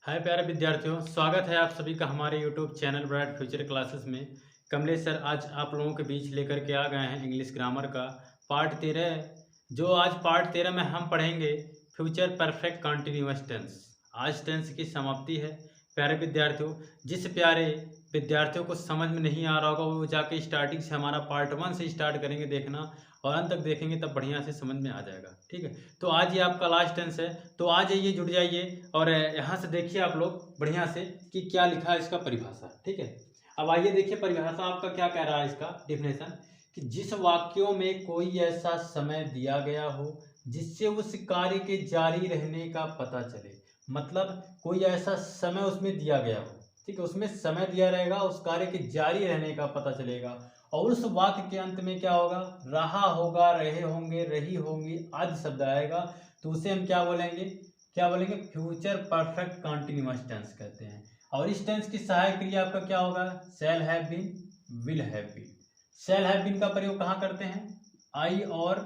हाय प्यारे विद्यार्थियों, स्वागत है आप सभी का हमारे YouTube channel bright future classes में। कमलेश सर आज आप लोगों के बीच लेकर के आ गए हैं इंग्लिश ग्रामर का पार्ट 13। जो आज पार्ट 13 में हम पढ़ेंगे फ्यूचर परफेक्ट कंटिन्यूअस टेंस। आज टेंस की समाप्ति है। प्यारे विद्यार्थियों, जिस प्यारे विद्यार्थियों को समझ में नहीं आ रहा होगा वो जाके स्टार्टिंग से हमारा पार्ट 1 से स्टार्ट करेंगे देखना, और अंत तक देखेंगे तब बढ़िया से समझ में आ जाएगा। ठीक है, तो आज ये आपका लास्ट टेंस है, तो आ जाइए, जुड़ जाइए और यहाँ से देखिए आप लोग बढ़िया से कि क्या लिखा है इसका परिभाषा। ठीक है, अब आइए देखिए परिभाषा आपका क्या कह रहा है। इसका डिफिनेशन कि जिस वाक्यों में कोई ऐसा समय दिया गया हो जिससे उस कार्य के जारी रहने का पता चले, मतलब कोई ऐसा समय उसमें दिया गया हो, ठीक है, उसमें समय दिया रहेगा, उस कार्य के जारी रहने का पता चलेगा, और उस वाक्य के अंत में क्या होगा, रहा होगा, रहे होंगे, रही होंगी आदि शब्द आएगा, तो उसे हम क्या बोलेंगे, फ्यूचर परफेक्ट कंटिन्यूअस टेंस कहते हैं। और इस टेंस की सहायक क्रिया आपका क्या होगा, shall have been, will have been. Shall have been का प्रयोग कहाँ करते हैं, आई और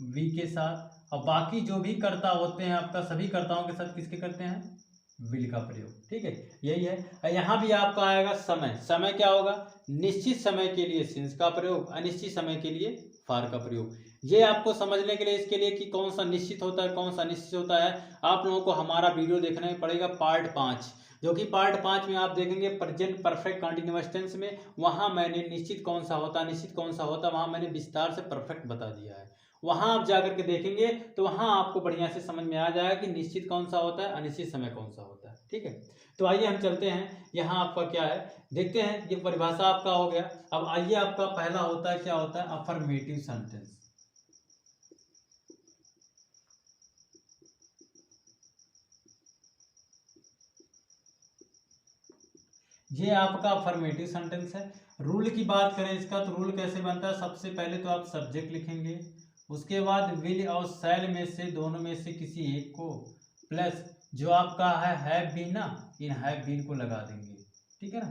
वी के साथ, और बाकी जो भी कर्ता होते हैं आपका सभी कर्ताओं के साथ किसके करते हैं, विल का प्रयोग। ठीक है, यही है। यहाँ भी आपका आएगा समय, समय क्या होगा, निश्चित समय के लिए सिंस का प्रयोग, अनिश्चित समय के लिए फार का प्रयोग। ये आपको समझने के लिए, इसके लिए कि कौन सा निश्चित होता है कौन सा अनिश्चित होता है, आप लोगों को हमारा वीडियो देखना ही पड़ेगा पार्ट 5, जो कि पार्ट 5 में आप देखेंगे प्रेजेंट परफेक्ट कंटिन्यूअस टेंस में। वहां मैंने निश्चित कौन सा होता अनिश्चित कौन सा होता वहां मैंने विस्तार से परफेक्ट बता दिया है। वहां आप जाकर के देखेंगे तो वहां आपको बढ़िया से समझ में आ जाएगा कि निश्चित कौन सा होता है, अनिश्चित समय कौन सा होता है। ठीक है, तो आइए हम चलते हैं, यहाँ आपका क्या है देखते हैं। ये परिभाषा आपका हो गया। अब आइए आपका पहला होता है, क्या होता है, अफर्मेटिव सेंटेंस। ये आपका अफर्मेटिव सेंटेंस है। रूल की बात करें इसका, तो रूल कैसे बनता है, सबसे पहले तो आप सब्जेक्ट लिखेंगे, उसके बाद विल और शैल में से दोनों में से किसी एक को प्लस जो आपका है हैव बीन ना, इन हैव बीन को लगा देंगे। ठीक है ना,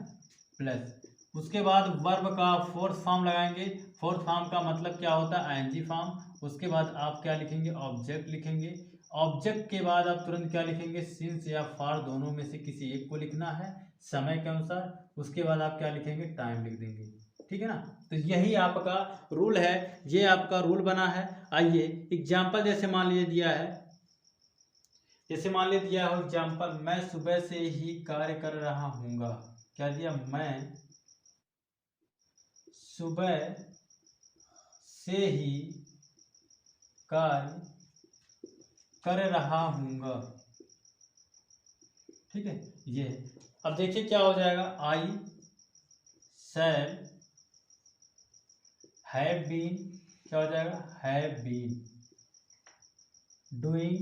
प्लस उसके बाद वर्ब का फोर्थ फॉर्म लगाएंगे। फोर्थ फॉर्म का मतलब क्या होता है, आईएनजी फॉर्म। उसके बाद आप क्या लिखेंगे, ऑब्जेक्ट लिखेंगे। ऑब्जेक्ट के बाद आप तुरंत क्या लिखेंगे, सिंस या फॉर, दोनों में से किसी एक को लिखना है समय के अनुसार। उसके बाद आप क्या लिखेंगे, टाइम लिख देंगे। ठीक है ना, तो यही आपका रूल है, ये आपका रूल बना है। आइए एग्जाम्पल जैसे मान लीजिए दिया है, जैसे मान लीजिए दिया हो एग्जाम्पल, मैं सुबह से ही कार्य कर रहा हूँगा। क्या दिया, मैं सुबह से ही कार्य कर रहा हूँगा। ठीक है, ये है। अब देखिए क्या हो जाएगा, आई शैल हैव बीन, क्या हो जाएगा, have been doing,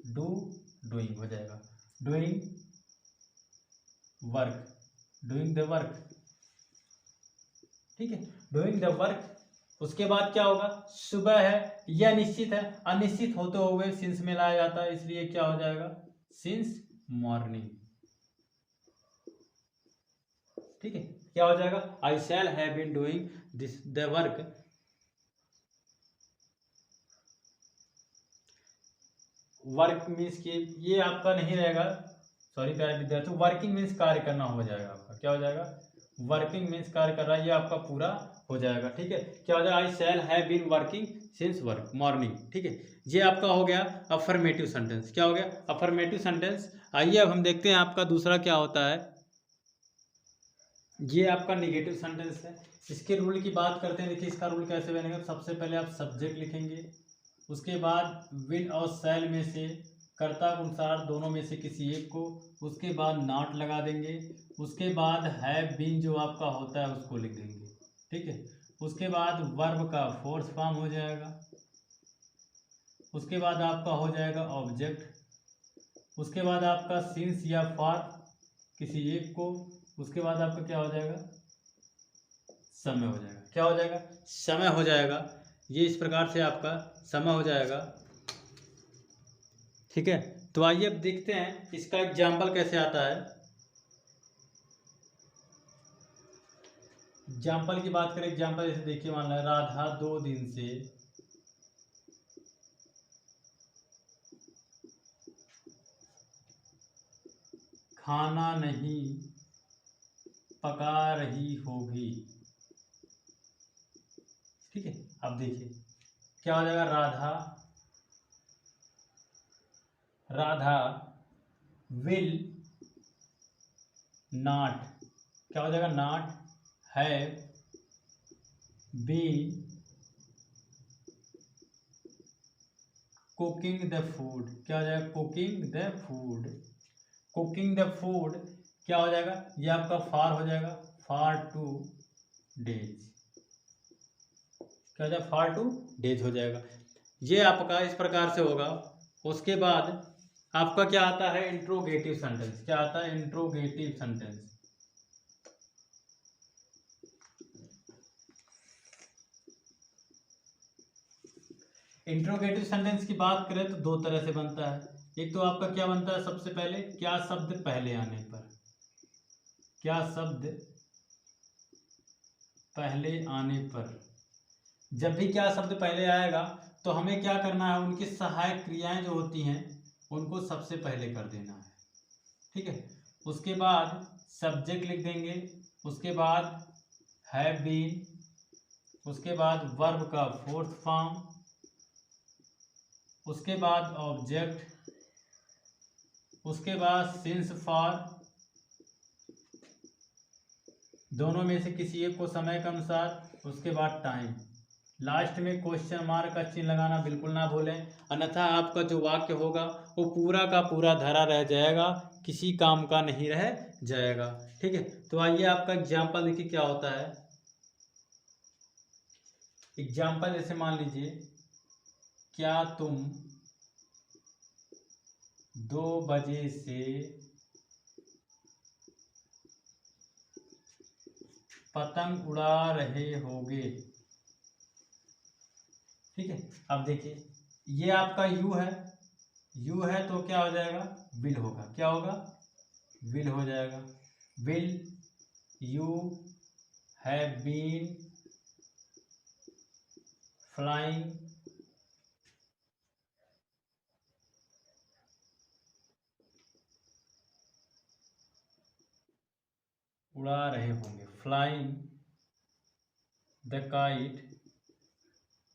do doing हो जाएगा, doing work, doing the work. ठीक है, डूइंग द वर्क। उसके बाद क्या होगा, सुबह है, यह निश्चित है, अनिश्चित होते हुए सिंस में लाया जाता है, इसलिए क्या हो जाएगा, सिंस मॉर्निंग। ठीक है, क्या हो जाएगा, I shall have been doing this the work. Work means कि ये आपका नहीं रहेगा, सॉरी प्यारे विद्यार्थियों, वर्किंग मीन्स कार्य करना हो जाएगा आपका, क्या हो जाएगा, वर्किंग मीन्स कार्य कर रहा है, ये आपका पूरा हो जाएगा। ठीक है, क्या हो जाएगा, I shall have been working since work morning. ठीक है, ये आपका हो गया अफर्मेटिव सेंटेंस। क्या हो गया, अफर्मेटिव सेंटेंस। आइए अब हम देखते हैं आपका दूसरा क्या होता है, ये आपका निगेटिव सेंटेंस है। इसके रूल की बात करते हैं, देखिए इसका रूल कैसे बनेगा, सबसे पहले आप सब्जेक्ट लिखेंगे, उसके बाद विल और शैल में से कर्ता के अनुसार दोनों में से किसी एक को, उसके बाद नॉट लगा देंगे, उसके बाद हैव बीन जो आपका होता है उसको लिख देंगे। ठीक है, उसके बाद वर्ब का फोर्थ फॉर्म हो जाएगा, उसके बाद आपका हो जाएगा ऑब्जेक्ट, उसके बाद आपका सिंस या फॉर किसी एक को, उसके बाद आपका क्या हो जाएगा, समय हो जाएगा। क्या हो जाएगा, समय हो जाएगा। ये इस प्रकार से आपका समय हो जाएगा। ठीक है, तो आइए अब देखते हैं इसका एग्जाम्पल कैसे आता है। एग्जाम्पल की बात करें, एग्जाम्पल जैसे देखिए, मान लो राधा 2 दिन से खाना नहीं पका रही होगी। ठीक है, अब देखिए क्या हो जाएगा। राधा विल नॉट, क्या हो जाएगा, not have been cooking the food. क्या हो जाएगा, cooking the food. Cooking the food क्या हो जाएगा, ये आपका फार हो जाएगा, फार टू डेज। क्या हो जाएगा, फार टू डेज हो जाएगा। ये आपका इस प्रकार से होगा। उसके बाद आपका क्या आता है, इंट्रोगेटिव सेंटेंस। क्या आता है, इंट्रोगेटिव सेंटेंस। इंट्रोगेटिव सेंटेंस की बात करें तो दो तरह से बनता है। एक तो आपका क्या बनता है, सबसे पहले क्या शब्द पहले आने पर, क्या शब्द पहले आने पर। जब भी क्या शब्द पहले आएगा तो हमें क्या करना है, उनकी सहायक क्रियाएं जो होती हैं उनको सबसे पहले कर देना है। ठीक है, उसके बाद सब्जेक्ट लिख देंगे, उसके बाद हैव बीन, उसके बाद वर्ब का फोर्थ फॉर्म, उसके बाद ऑब्जेक्ट, उसके बाद सिंस फॉर, दोनों में से किसी एक को समय के अनुसार, उसके बाद टाइम। लास्ट में क्वेश्चन मार्क का चिन्ह लगाना बिल्कुल ना भूलें, अन्यथा आपका जो वाक्य होगा वो पूरा का पूरा धरा रह जाएगा, किसी काम का नहीं रह जाएगा। ठीक है, तो आइए आपका एग्जाम्पल देखिए क्या होता है। एग्जाम्पल जैसे मान लीजिए, क्या तुम 2 बजे से पतंग उड़ा रहे होगे। ठीक है, अब देखिए ये आपका यू है, यू है तो क्या हो जाएगा, विल होगा। क्या होगा, विल हो जाएगा। Will you have been flying उड़ा रहे होंगे, flying the kite,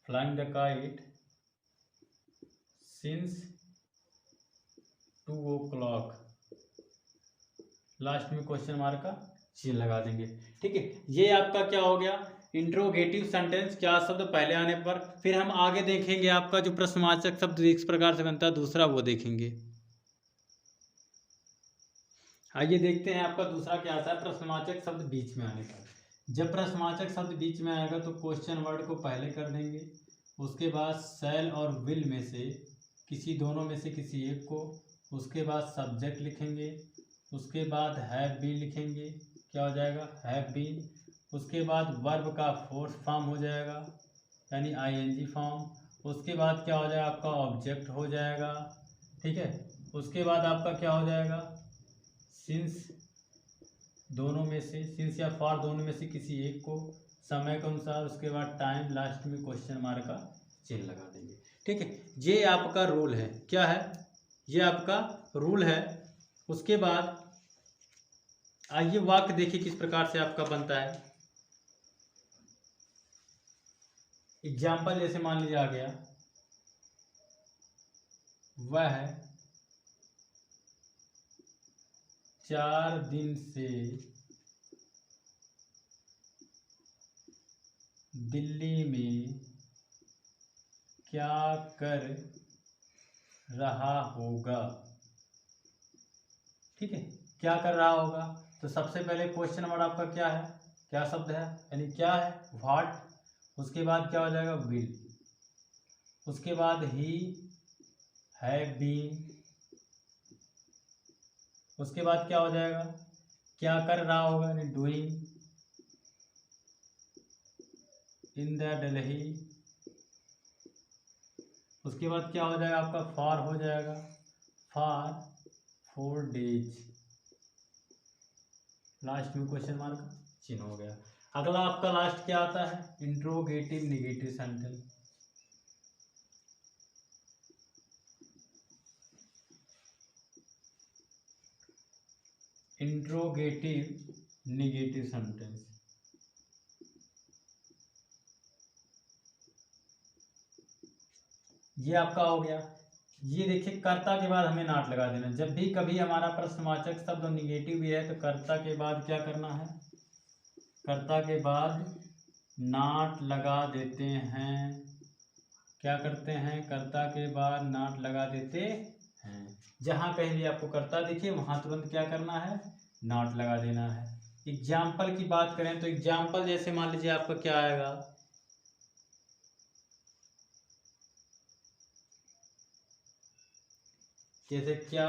flying the kite since 2 o'clock। Last में क्वेश्चन मार्क का चिन्ह लगा देंगे। ठीक है, ये आपका क्या हो गया, इंट्रोगेटिव सेंटेंस, क्या शब्द पहले आने पर। फिर हम आगे देखेंगे आपका जो प्रश्नवाचक शब्द इस प्रकार से बनता है, दूसरा वो देखेंगे। आइए देखते हैं आपका दूसरा क्या आता है, प्रश्नवाचक शब्द बीच में आने पर। जब प्रश्नवाचक शब्द बीच में आएगा तो क्वेश्चन वर्ड को पहले कर देंगे, उसके बाद शैल और विल में से किसी दोनों में से किसी एक को, उसके बाद सब्जेक्ट लिखेंगे, उसके बाद हैव बीन लिखेंगे। क्या हो जाएगा, हैव बीन। उसके बाद वर्ब का फोर्थ फॉर्म हो जाएगा, यानी आईएनजी फॉर्म। उसके बाद क्या हो जाएगा, आपका ऑब्जेक्ट हो जाएगा। ठीक है, उसके बाद आपका क्या हो जाएगा, सिंस, दोनों में से, सिंस या फॉर दोनों में से किसी एक को, समय के अनुसार, उसके बाद टाइम, लास्ट में क्वेश्चन मार्क का चिन्ह लगा देंगे। ठीक है, ये आपका रूल है। क्या है, ये आपका रूल है। उसके बाद आइए वाक्य देखिए किस प्रकार से आपका बनता है। एग्जाम्पल जैसे मान लीजिए आ गया, वह 4 दिन से दिल्ली में क्या कर रहा होगा। ठीक है, क्या कर रहा होगा, तो सबसे पहले क्वेश्चन वर्ड आपका क्या है, क्या शब्द है, यानी क्या है, व्हाट। उसके बाद क्या हो जाएगा, विल। उसके बाद ही हैव बीन। उसके बाद क्या हो जाएगा, क्या कर रहा होगा, यानी डूइंग इन द दिल्ली। उसके बाद क्या हो जाएगा, आपका फॉर हो जाएगा, फॉर 4 days। लास्ट में क्वेश्चन मार्क चिन्ह हो गया। अगला आपका लास्ट क्या आता है, interrogative negative sentence. Interrogative negative sentence. ये आपका हो गया। ये देखिए, कर्ता के बाद हमें नॉट लगा देना। जब भी कभी हमारा प्रश्नवाचक शब्द निगेटिव भी है तो कर्ता के बाद क्या करना है, कर्ता के बाद नॉट लगा देते हैं। क्या करते हैं, कर्ता के बाद नॉट लगा देते हैं। जहां कहीं भी आपको कर्ता दिखे वहां तुरंत क्या करना है, नॉट लगा देना है। एग्जाम्पल की बात करें तो एग्जाम्पल जैसे मान लीजिए आपका क्या आएगा, जैसे क्या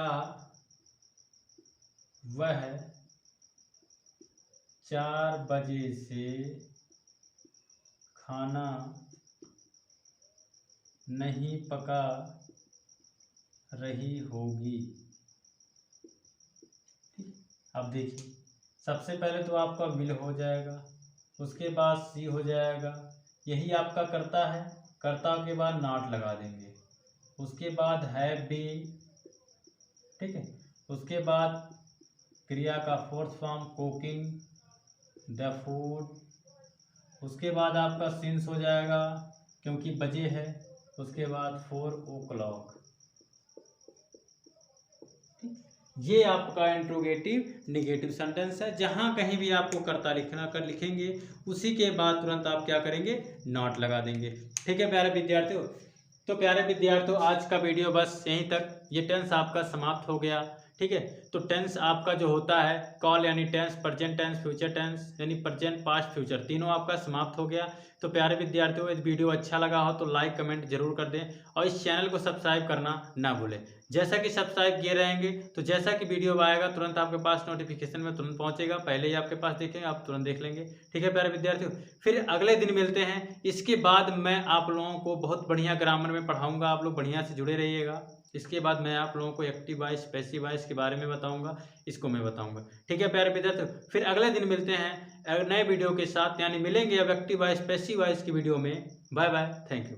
वह 4 बजे से खाना नहीं पका रही होगी। अब देखिए, सबसे पहले तो आपका विल हो जाएगा, उसके बाद सी हो जाएगा, यही आपका कर्ता है। कर्ता के बाद नॉट लगा देंगे, उसके बाद हैव बीन, ठीक है। उसके बाद क्रिया का fourth form cooking the food. उसके बाद आपका सिंस हो जाएगा क्योंकि बजे है। उसके बाद 4 o'clock। ये आपका इंट्रोगेटिव निगेटिव सेंटेंस है। जहां कहीं भी आपको कर्ता लिखना कर लिखेंगे उसी के बाद तुरंत आप क्या करेंगे, नॉट लगा देंगे। ठीक है प्यारे विद्यार्थियों। तो प्यारे विद्यार्थियों, आज का वीडियो बस यहीं तक। ये टेंस आपका समाप्त हो गया। ठीक है, तो टेंस आपका जो होता है कॉल यानी tense, present tense, future tense यानी प्रेजेंट पास्ट फ्यूचर, तीनों आपका समाप्त हो गया। तो प्यारे विद्यार्थियों, यदि वीडियो अच्छा लगा हो तो लाइक कमेंट जरूर कर दें और इस चैनल को सब्सक्राइब करना ना भूलें। जैसा कि सब्सक्राइब किए रहेंगे तो जैसा कि वीडियो आएगा तुरंत आपके पास नोटिफिकेशन में तुरंत पहुंचेगा, पहले ही आपके पास देखेंगे, आप तुरंत देख लेंगे। ठीक है प्यारे विद्यार्थियों, फिर अगले दिन मिलते हैं। इसके बाद मैं आप लोगों को बहुत बढ़िया ग्रामर में पढ़ाऊंगा, आप लोग बढ़िया से जुड़े रहिएगा। इसके बाद मैं आप लोगों को एक्टिव वॉइस, पैसिव वॉइस के बारे में बताऊंगा, इसको मैं बताऊंगा। ठीक है प्यारे विद्यार्थियों, फिर अगले दिन मिलते हैं नए वीडियो के साथ, यानी मिलेंगे अब एक्टिव वॉइस, पैसिव वॉइस की वीडियो में। Bye bye, thank you.